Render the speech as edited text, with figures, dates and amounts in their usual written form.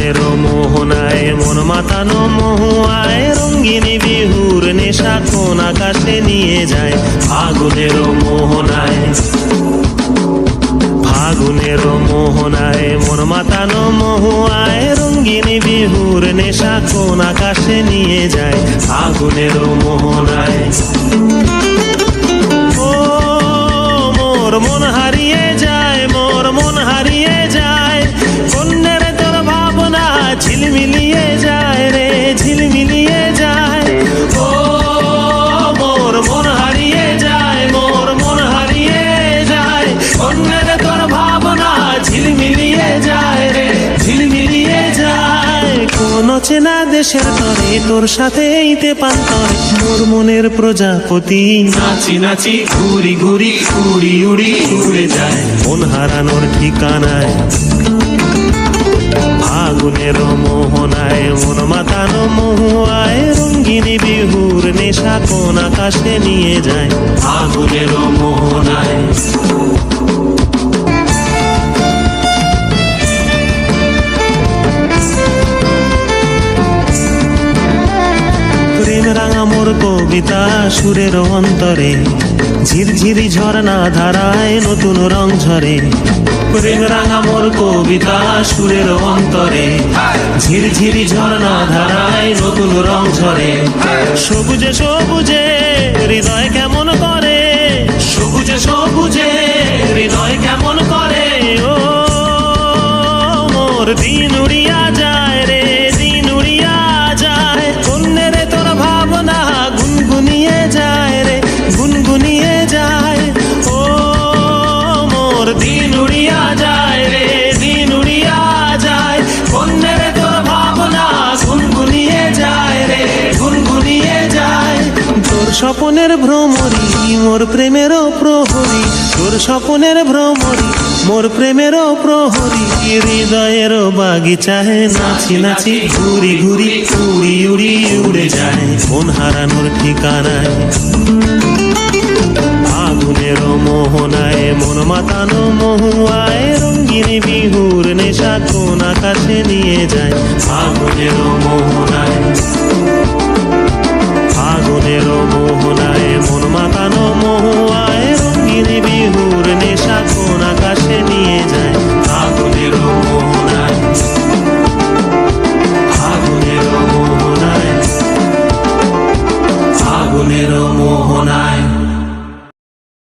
ফাগুনের মোহনায় মন মাতানো মহুয়ায় রঙ্গিনী বিহুর নেশা কোন আকাশে নিয়ে যায়। ফাগুনের মোহনায়, ফাগুনের মোহনায় মন মাতানো মহুয়ায় রঙ্গিনী বিহুর নেশা কোন আকাশে নিয়ে যায়। ফাগুনের মোহনায় ও মোর মন হারিয়ে যায়, মোর মন হারিয়ে যায়, কন্যের তোর ভাবনা ঝিলমিলিয়ে যায় রে, ঝিলমিলিয়ে যায়। ও মোর মন হারিয়ে যায়, মোর মন হারিয়ে যায়, কন্যের তোর ভাবনা ঝিলমিলিয়ে যায় রে, ঝিলমিলিয়ে যায়। কোন চেনা দেশের তরে তোর সাথে এইতে পান্তরে মোর মনের প্রজাপতি নাচি নাচি ঘুরি ঘুরি উড়ি উড়ি উড়ে যায় মন হারানোর ঠিকানায়। ফাগুনের মোহনায় মন মাতানো মহুয়ায় রঙ্গিনী বিহুর নেশা কোন আকাশে নিয়ে যায়। ফাগুনের মোহনায় প্রেম রাঙা মোর কবিতা সুরের অন্তরে ঝিরঝিরি ঝর্ণা ধারায় নতুন রং ঝরে। প্রেম রাঙা মোর কবিতা সুরের অন্তরে ঝিরঝিরি ঝর্ণা ধারায় নতুন রং ঝরে। সবুজে সবুজে হৃদয় কেমন করে, সবুজে সবুজে হৃদয় কেমন করে। ও মোর দিন উড়িয়া যায় রে, দিন উড়িয়া যায়, কন্যের তোর ভাবনা গুনগুনিয়ে যায় রে, গুনগুনিয়ে যায়। ও মোর দিন উড়িয়া যায় রে, দিন উড়িয়া যায়, কন্যের তোর ভাবনা গুনগুনিয়ে যায় রে, গুনগুনিয়ে যায়। তোর স্বপনের ভ্রমরি মোর প্রেমেরও প্রহরী, তোর স্বপনের ভ্রমরি মোর প্রেমেরও প্রহরী। হৃদয়ের বাগিচায় নাচি নাচি ঘুরি ঘুরি উড়ি উড়ি উড়ে যায় মন হারানোর ঠিকানায়। ফাগুনের মোহনায় মন মাতানো মহুয়ায় রঙ্গিনী বিহুর নেশা কোন আকাশে নিয়ে যায়। ফাগুনের মোহনায়